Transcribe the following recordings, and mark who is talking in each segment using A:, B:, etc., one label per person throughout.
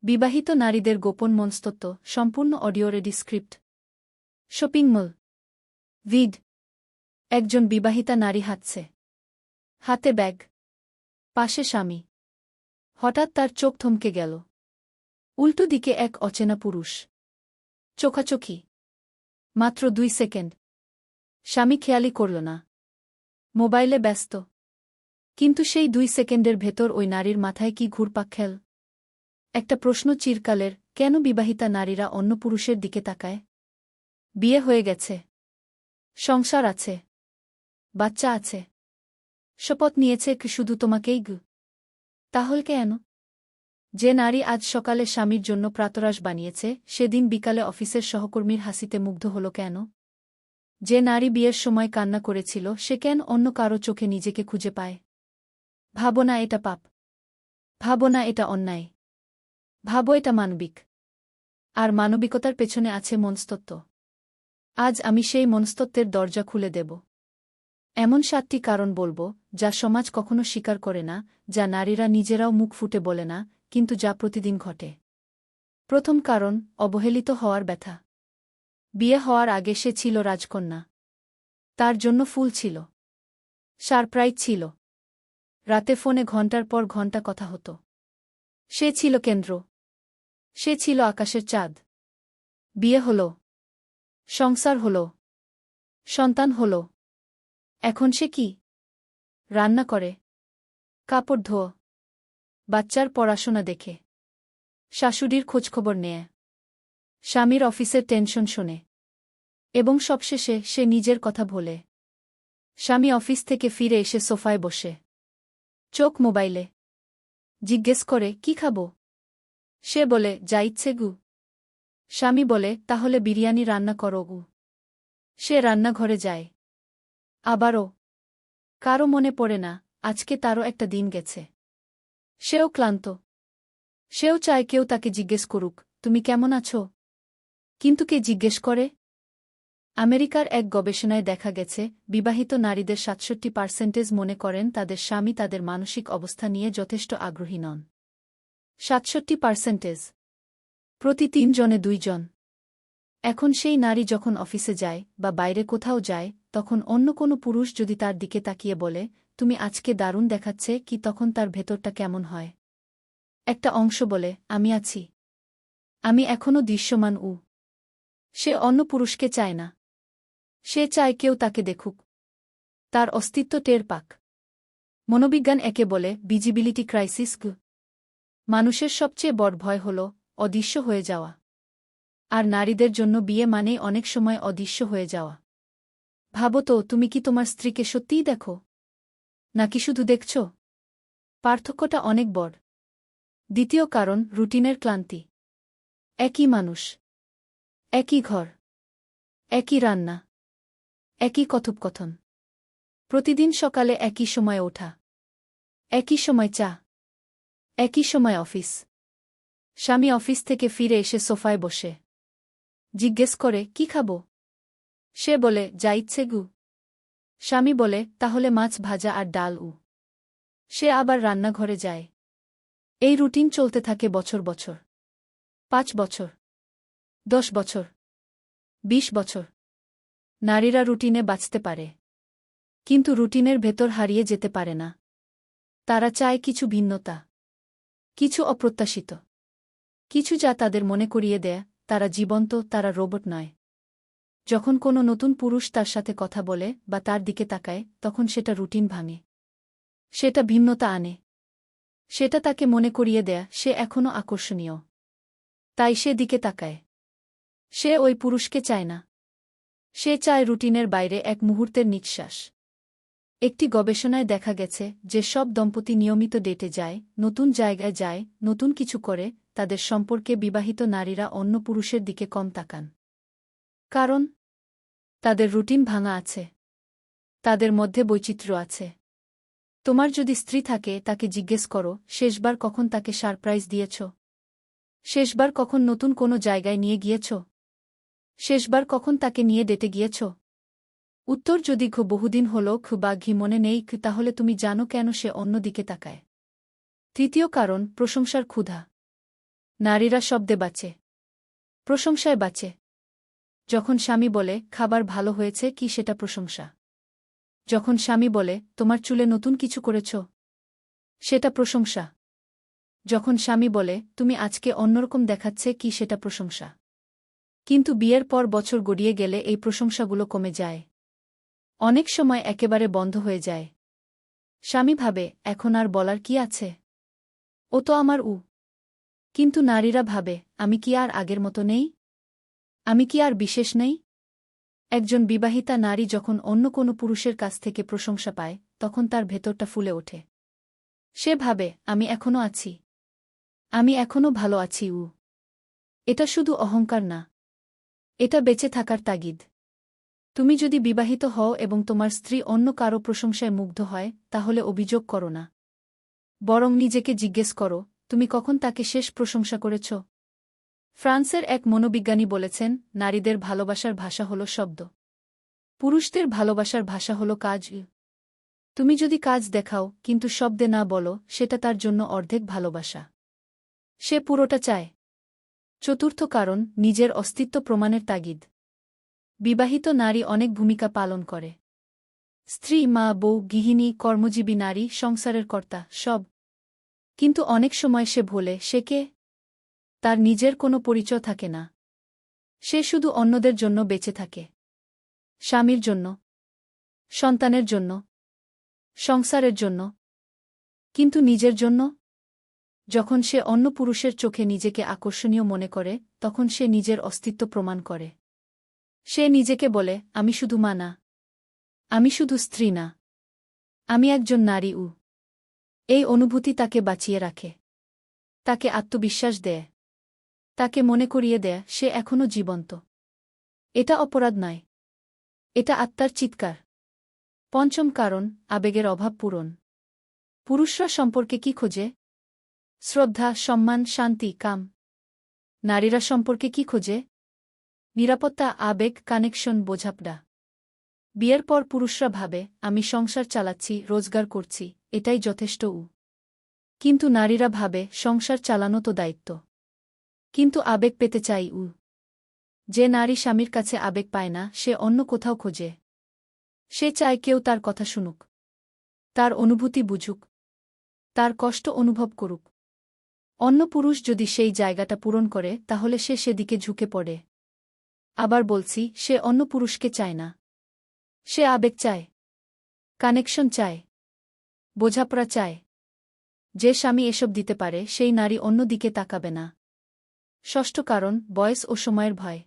A: বিবাহিত নারীদের গোপন মনস্তত্ত্ব সম্পূর্ণ audio ready script. Shopping mall. ভিড। একজন বিবাহিতা নারী হাঁটছে। হাতে ব্যাগ। পাশে স্বামী। হঠাৎ তার চোখ থমকে গেল। উল্টো দিকে এক অচেনা পুরুষ। চোখাচোখি। মাত্র 2 সেকেন্ড। স্বামী খেয়ালই করল না। মোবাইলে ব্যস্ত। কিন্তু সেই 2 সেকেন্ডের ভেতর ওই নারীর মাথায় কি ঘুরপাক খেল। একটা প্রশ্ন চিরকালের, কেন বিবাহিতা নারীরা অন্য পুরুষের দিকে তাকায়? বিয়ে হয়ে গেছে। সংসার আছে। বাচ্চা আছে। শপথ নিয়েছে কি শুধু তোমাকেই তাহলে কেন? যে নারী আজ সকালে স্বামীর জন্য প্রাতরাশ বানিয়েছে, সেদিন বিকালে অফিসের সহকর্মীর হাসিতে মুগ্ধ হল কেন? যে নারী বিয়ের সময় কান্না করেছিল, সে কেন অন্য কারো চোখে নিজেকে খুঁজে পায়? ভাবো না এটা পাপ। ভাবো না এটা অন্যায়। ভাবো এটা মানবিক। আর মানবিকতার পেছনে আছে মনস্তত্ত্ব। আজ আমি সেই মনস্তত্ত্বের দরজা খুলে দেব। এমন 7টি কারণ বলবো, যা সমাজ কখনো স্বীকার করে না, যা নারীরা নিজেরাও মুখ ফুটে বলে না, কিন্তু যা প্রতিদিন ঘটে। প্রথম কারণ, অবহেলিত হওয়ার ব্যথা। বিয়ে হওয়ার আগে সে ছিল রাজকন্যা। তার জন্য ফুল ছিল। সারপ্রাইজ ছিল। রাতে ফোনে ঘণ্টার পর ঘণ্টা কথা হতো। সে ছিল কেন্দ্র। সে ছিল আকাশের চাঁদ। বিয়ে হল। সংসার হল। সন্তান হল। এখন সে কি? রান্না করে। কাপড় ধোয়। বাচ্চার পড়াশোনা দেখে। শাশুড়ির খোঁজখবর নেয়। স্বামীর অফিসের টেনশন শোনে। এবং সবশেষে সে নিজের কথা ভোলে। স্বামী অফিস থেকে ফিরে এসে সোফায় বসে। চোখ মোবাইলে। জিজ্ঞেস করে, কি খাবো? সে বলে, যা ইচ্ছে গু। স্বামী বলে, তাহলে বিরিয়ানি রান্না করো গু। সে রান্নাঘরে যায়। আবারও। কারও মনে পড়ে না, আজকে তারও একটা দিন গেছে। সেও ক্লান্ত। সেও চায় কেউ তাকে জিজ্ঞেস করুক, তুমি কেমন আছো? কিন্তু কে জিজ্ঞেস করে? আমেরিকার এক গবেষণায় দেখা গেছে, বিবাহিত নারীদের 67% মনে করেন তাদের স্বামী তাদের মানসিক অবস্থা নিয়ে যথেষ্ট আগ্রহী নন। 67%। প্রতি 3 জনে 2 জন। এখন সেই নারী যখন অফিসে যায় বা বাইরে কোথাও যায়, তখন অন্য কোনো পুরুষ যদি তার দিকে তাকিয়ে বলে, তুমি আজকে দারুণ দেখাচ্ছে কি, তখন তার ভেতরটা কেমন হয়? একটা অংশ বলে, আমি আছি। আমি এখনও দৃশ্যমান। সে অন্য পুরুষকে চায় না। সে চায় কেউ তাকে দেখুক। তার অস্তিত্ব টের পাক। মনোবিজ্ঞান একে বলে ভিজিবিলিটি ক্রাইসিস। মানুষের সবচেয়ে বড় ভয় হল অদৃশ্য হয়ে যাওয়া। আর নারীদের জন্য বিয়ে মানেই অনেক সময় অদৃশ্য হয়ে যাওয়া। ভাবো তো, তুমি কি তোমার স্ত্রীকে সত্যিই দেখো? নাকি শুধু দেখছ? পার্থক্যটা অনেক বড়। দ্বিতীয় কারণ, রুটিনের ক্লান্তি। একই মানুষ। একই ঘর। একই রান্না। একই কথোপকথন। প্রতিদিন সকালে একই সময় ওঠা। একই সময় চা। একই সময় অফিস। স্বামী অফিস থেকে ফিরে এসে সোফায় বসে। জিজ্ঞেস করে, কি খাবো? সে বলে, যা ইচ্ছে গু। স্বামী বলে, তাহলে মাছ ভাজা আর ডাল। সে আবার রান্নাঘরে যায়। এই রুটিন চলতে থাকে বছর বছর। 5 বছর। 10 বছর। 20 বছর। নারীরা রুটিনে বাঁচতে পারে। কিন্তু রুটিনের ভেতর হারিয়ে যেতে পারে না। তারা চায় কিছু ভিন্নতা। কিছু অপ্রত্যাশিত। কিছু যা তাদের মনে করিয়ে দেয়, তারা জীবন্ত, তারা রোবট নয়। যখন কোনো নতুন পুরুষ তার সাথে কথা বলে বা তার দিকে তাকায়, তখন সেটা রুটিন ভাঙে। সেটা ভিন্নতা আনে। সেটা তাকে মনে করিয়ে দেয় সে এখনও আকর্ষণীয়। তাই সে দিকে তাকায়। সে ওই পুরুষকে চায় না। সে চায় রুটিনের বাইরে এক মুহূর্তের নিঃশ্বাস। একটি গবেষণায় দেখা গেছে, যে সব দম্পতি নিয়মিত ডেটে যায়, নতুন জায়গায় যায়, নতুন কিছু করে, তাদের সম্পর্কে বিবাহিত নারীরা অন্য পুরুষের দিকে কম তাকান। কারণ তাদের রুটিন ভাঙা আছে। তাদের মধ্যে বৈচিত্র্য আছে। তোমার যদি স্ত্রী থাকে, তাকে জিজ্ঞেস করো, শেষবার কখন তাকে সারপ্রাইজ দিয়েছ? শেষবার কখন নতুন কোনো জায়গায় নিয়ে গিয়েছ? শেষবার কখন তাকে নিয়ে ডেটে গিয়েছ? উত্তর যদি বহুদিন হল বা মনে নেই, তাহলে তুমি জানো কেন সে অন্য দিকে তাকায়। তৃতীয় কারণ, প্রশংসার ক্ষুধা। নারীরা শব্দে বাঁচে, প্রশংসায় বাঁচে। যখন স্বামী বলে খাবার ভালো হয়েছে কি সেটা প্রশংসা। যখন স্বামী বলে তোমার চুলে নতুন কিছু করেছ, সেটা প্রশংসা। যখন স্বামী বলে তুমি আজকে অন্যরকম দেখাচ্ছে কি সেটা প্রশংসা। কিন্তু বিয়ের পর বছর গড়িয়ে গেলে এই প্রশংসাগুলো কমে যায়। অনেক সময় একেবারে বন্ধ হয়ে যায়। স্বামী ভাবে এখন আর বলার কি আছে, ও তো আমার কিন্তু নারীরা ভাবে আমি কি আর আগের মতো নেই, আমি কি আর বিশেষ নেই। একজন বিবাহিতা নারী যখন অন্য কোনো পুরুষের কাছ থেকে প্রশংসা পায় তখন তার ভেতরটা ফুলে ওঠে। সে ভাবে আমি এখনো আছি, আমি এখনো ভালো আছি। এটা শুধু অহংকার না, এটা বেঁচে থাকার তাগিদ। তুমি যদি বিবাহিত হও এবং তোমার স্ত্রী অন্য কারো প্রশংসায় মুগ্ধ হয় তাহলে অভিযোগ করো না, বরং নিজেকে জিজ্ঞেস করো তুমি কখন তাকে শেষ প্রশংসা করেছ। ফ্রান্সের এক মনোবিজ্ঞানী বলেছেন নারীদের ভালোবাসার ভাষা হল শব্দ, পুরুষদের ভালোবাসার ভাষা হল কাজ। তুমি যদি কাজ দেখাও কিন্তু শব্দে না বলো সেটা তার জন্য অর্ধেক ভালোবাসা, সে পুরোটা চায়। চতুর্থ কারণ নিজের অস্তিত্ব প্রমাণের তাগিদ। বিবাহিত নারী অনেক ভূমিকা পালন করে, স্ত্রী, মা, বউ, গৃহিণী, কর্মজীবী নারী, সংসারের কর্তা, সব। কিন্তু অনেক সময় সে ভোলে সে কে, তার নিজের কোনো পরিচয় থাকে না। সে শুধু অন্যদের জন্য বেঁচে থাকে, স্বামীর জন্য, সন্তানের জন্য, সংসারের জন্য। কিন্তু নিজের জন্য? যখন সে অন্য পুরুষের চোখে নিজেকে আকর্ষণীয় মনে করে তখন সে নিজের অস্তিত্ব প্রমাণ করে। সে নিজেকে বলে আমি শুধু মা না, আমি শুধু স্ত্রী না, আমি একজন নারী। এই অনুভূতি তাকে বাঁচিয়ে রাখে, তাকে আত্মবিশ্বাস দেয়, তাকে মনে করিয়ে দেয় সে এখনও জীবন্ত। এটা অপরাধ নয়, এটা আত্মার চিৎকার। পঞ্চম কারণ আবেগের অভাব পূরণ। পুরুষরা সম্পর্কে কি খোঁজে? শ্রদ্ধা, সম্মান, শান্তি, কাম। নারীরা সম্পর্কে কি খোঁজে? নিরাপত্তা, আবেগ, কানেকশন, বোঝাপড়া। বিয়ের পর পুরুষরা ভাবে আমি সংসার চালাচ্ছি, রোজগার করছি, এটাই যথেষ্ট। কিন্তু নারীরা ভাবে সংসার চালানো তো দায়িত্ব, কিন্তু আবেগ পেতে চাই। যে নারী স্বামীর কাছে আবেগ পায় না সে অন্য কোথাও খোঁজে। সে চায় কেউ তার কথা শুনুক, তার অনুভূতি বুঝুক, তার কষ্ট অনুভব করুক। অন্য পুরুষ যদি সেই জায়গাটা পূরণ করে তাহলে সে সেদিকে ঝুঁকে পড়ে। আবার বলছি, সে অন্য পুরুষকে চায় না, সে আবেগ চায়, কানেকশন চায়, বোঝাপড়া চায়। যে স্বামী এসব দিতে পারে সেই নারী অন্য দিকে তাকাবে না। ষষ্ঠ কারণ বয়স ও সময়ের ভয়।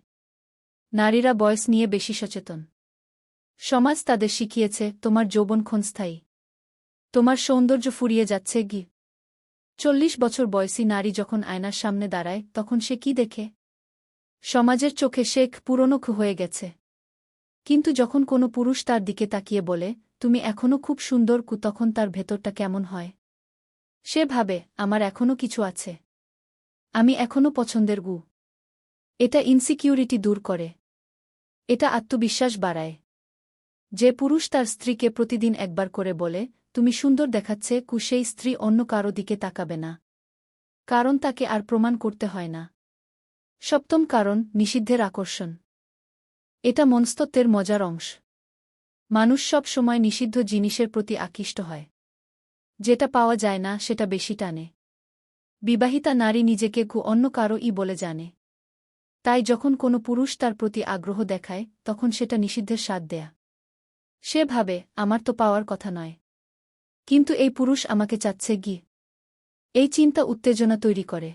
A: নারীরা বয়স নিয়ে বেশি সচেতন। সমাজ তাদের শিখিয়েছে তোমার যৌবন ক্ষণস্থায়ী, তোমার সৌন্দর্য ফুরিয়ে যাচ্ছে। 40 বছর বয়সী নারী যখন আয়নার সামনে দাঁড়ায় তখন সে কি দেখে? সমাজের চোখে সে পুরনো হয়ে গেছে। কিন্তু যখন কোনো পুরুষ তার দিকে তাকিয়ে বলে তুমি এখনও খুব সুন্দর, তখন তার ভেতরটা কেমন হয়? সে ভাবে আমার এখনও কিছু আছে, আমি এখনও পছন্দের। এটা ইনসিকিউরিটি দূর করে, এটা আত্মবিশ্বাস বাড়ায়। যে পুরুষ তার স্ত্রীকে প্রতিদিন একবার করে বলে তুমি সুন্দর দেখাচ্ছে, সেই স্ত্রী অন্য কারো দিকে তাকাবে না, কারণ তাকে আর প্রমাণ করতে হয় না। সপ্তম কারণ নিষিদ্ধের আকর্ষণ। এটা মনস্তত্ত্বের মজার অংশ। মানুষ সব সময় নিষিদ্ধ জিনিসের প্রতি আকৃষ্ট হয়। যেটা পাওয়া যায় না সেটা বেশি টানে। বিবাহিতা নারী নিজেকে অন্য কারো বলে জানে। তাই যখন কোনো পুরুষ তার প্রতি আগ্রহ দেখায় তখন সেটা নিষিদ্ধের স্বাদ দেয়া। সে ভাবে আমার তো পাওয়ার কথা নয়, কিন্তু এই পুরুষ আমাকে চাচ্ছে। এই চিন্তা উত্তেজনা তৈরি করে,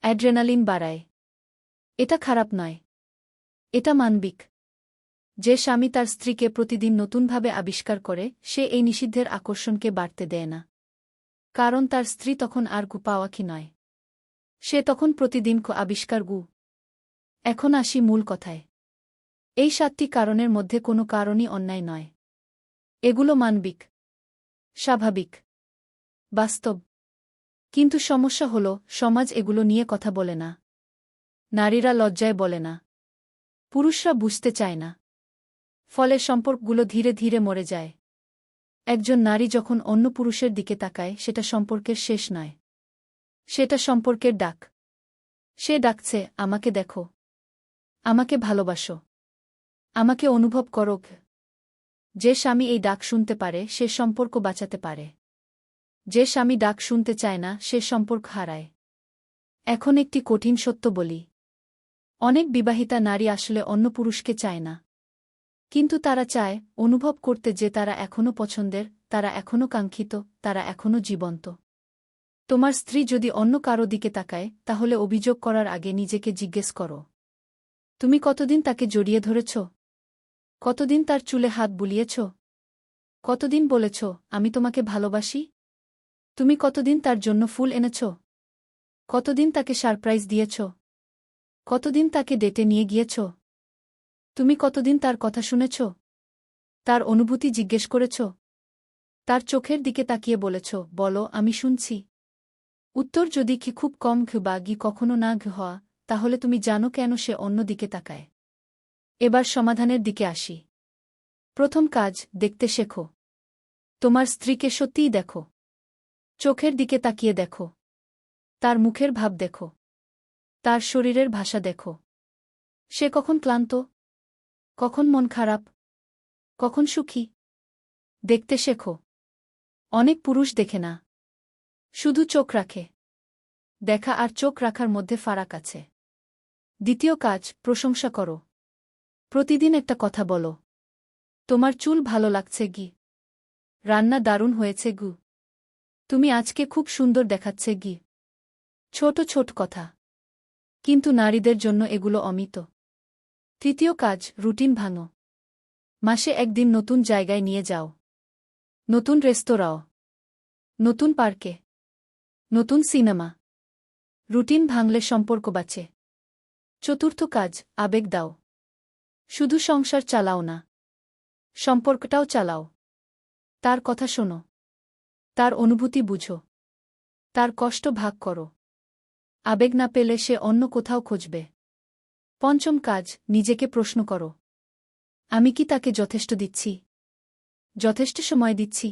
A: অ্যাড্রেনালিন বাড়ায়। এটা খারাপ নয়, এটা মানবিক। যে স্বামী তার স্ত্রীকে প্রতিদিন নতুনভাবে আবিষ্কার করে সে এই নিষিদ্ধের আকর্ষণকে বাড়তে দেয় না, কারণ তার স্ত্রী তখন আর পাওয়া কি নয়, সে তখন প্রতিদিন আবিষ্কার। এখন আসি মূল কথায়। এই 7টি কারণের মধ্যে কোনো কারণই অন্যায় নয়। এগুলো মানবিক, স্বাভাবিক, বাস্তব। কিন্তু সমস্যা হল সমাজ এগুলো নিয়ে কথা বলে না। নারীরা লজ্জায় বলে না, পুরুষরা বুঝতে চায় না। ফলে সম্পর্কগুলো ধীরে ধীরে মরে যায়। একজন নারী যখন অন্য পুরুষের দিকে তাকায় সেটা সম্পর্কের শেষ নয়, সেটা সম্পর্কের ডাক। সে ডাকছে, আমাকে দেখো। আমাকে ভালোবাসো। আমাকে অনুভব করো। যে স্বামী এই ডাক শুনতে পারে সে সম্পর্ক বাঁচাতে পারে। যে স্বামী ডাক শুনতে চায় না সে সম্পর্ক হারায়। এখন একটি কঠিন সত্য বলি। অনেক বিবাহিতা নারী আসলে অন্য পুরুষকে চায় না। কিন্তু তারা চায় অনুভব করতে যে তারা এখনও পছন্দের, তারা এখনও কাঙ্ক্ষিত, তারা এখনও জীবন্ত। তোমার স্ত্রী যদি অন্য কারো দিকে তাকায় তাহলে অভিযোগ করার আগে নিজেকে জিজ্ঞেস করো, তুমি কতদিন তাকে জড়িয়ে ধরেছ? কতদিন তার চুলে হাত বুলিয়েছ? কতদিন বলেছ, আমি তোমাকে ভালোবাসি? তুমি কতদিন তার জন্য ফুল এনেছ? কতদিন তাকে সারপ্রাইজ দিয়েছ? কতদিন তাকে ডেটে নিয়ে গিয়েছ? তুমি কতদিন তার কথা শুনেছ? তার অনুভূতি জিজ্ঞেস করেছ? তার চোখের দিকে তাকিয়ে বলেছ, বলো আমি শুনছি। উত্তর যদি কি খুব কম বা গি কখনো না হওয়া, তাহলে তুমি জানো কেন সে অন্য দিকে তাকায়। এবার সমাধানের দিকে আসি। প্রথম কাজ, দেখতে শেখো। তোমার স্ত্রীকে সত্যিই দেখো। চোখের দিকে তাকিয়ে দেখো। তার মুখের ভাব দেখো। তার শরীরের ভাষা দেখো। সে কখন ক্লান্ত? কখন মন খারাপ? কখন সুখী? দেখতে শেখো। অনেক পুরুষ দেখে না, শুধু চোখ রাখে। দেখা আর চোখ রাখার মধ্যে ফারাক আছে। দ্বিতীয় কাজ, প্রশংসা করো। প্রতিদিন একটা কথা বলো। তোমার চুল ভালো লাগছে গি। রান্না দারুণ হয়েছে গু। তুমি আজকে খুব সুন্দর দেখাচ্ছে গি। ছোট ছোট কথা, কিন্তু নারীদের জন্য এগুলো অমিত। তৃতীয় কাজ, রুটিন ভাঙো। মাসে একদিন নতুন জায়গায় নিয়ে যাও। নতুন রেস্তোরাঁ, নতুন পার্কে, নতুন সিনেমা। রুটিন ভাঙলে সম্পর্ক বাঁচে। চতুর্থ কাজ, আবেগ দাও। শুধু সংসার চালাও না, সম্পর্কটাও চালাও। তার কথা শোনো। তার অনুভূতি বুঝো। তার কষ্ট ভাগ করো। আবেগ না পেলে সে অন্য কোথাও খুঁজবে। পঞ্চম কাজ, নিজেকে প্রশ্ন করো। আমি কি তাকে যথেষ্ট দিচ্ছি? যথেষ্ট সময় দিচ্ছি?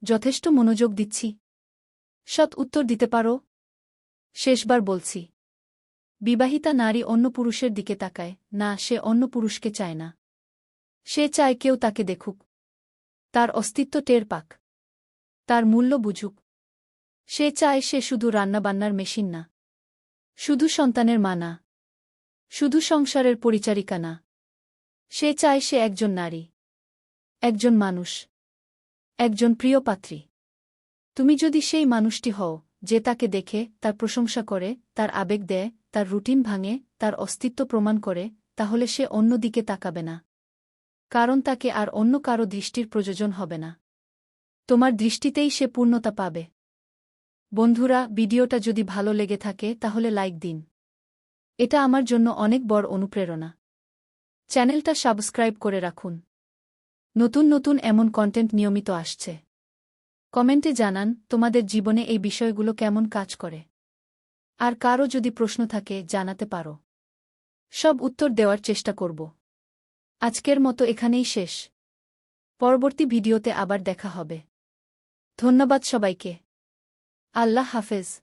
A: যথেষ্ট মনোযোগ দিচ্ছি? সৎ উত্তর দিতে পারো? শেষবার বলছি, বিবাহিতা নারী অন্য পুরুষের দিকে তাকায় না, সে অন্য পুরুষকে চায় না। সে চায় কেউ তাকে দেখুক, তার অস্তিত্ব টের পাক, তার মূল্য বুঝুক। সে চায় সে শুধু রান্নাবান্নার মেশিন না, শুধু সন্তানের মা না, শুধু সংসারের পরিচারিকা না। সে চায় সে একজন নারী, একজন মানুষ, একজন প্রিয় পাত্রী। তুমি যদি সেই মানুষটি হও যে তাকে দেখে, তার প্রশংসা করে, তার আবেগ দেয়, তার রুটিন ভাঙে, তার অস্তিত্ব প্রমাণ করে, তাহলে সে অন্য দিকে তাকাবে না। কারণ তাকে আর অন্য কারো দৃষ্টির প্রয়োজন হবে না। তোমার দৃষ্টিতেই সে পূর্ণতা পাবে। বন্ধুরা, ভিডিওটা যদি ভালো লেগে থাকে তাহলে লাইক দিন। এটা আমার জন্য অনেক বড় অনুপ্রেরণা। চ্যানেলটা সাবস্ক্রাইব করে রাখুন। নতুন নতুন এমন কন্টেন্ট নিয়মিত আসছে। কমেন্টে জানান তোমাদের জীবনে এই বিষয়গুলো কেমন কাজ করে। আর কারও যদি প্রশ্ন থাকে জানাতে পারো। সব উত্তর দেওয়ার চেষ্টা করব। আজকের মতো এখানেই শেষ। পরবর্তী ভিডিওতে আবার দেখা হবে। ধন্যবাদ সবাইকে। আল্লাহ হাফেজ।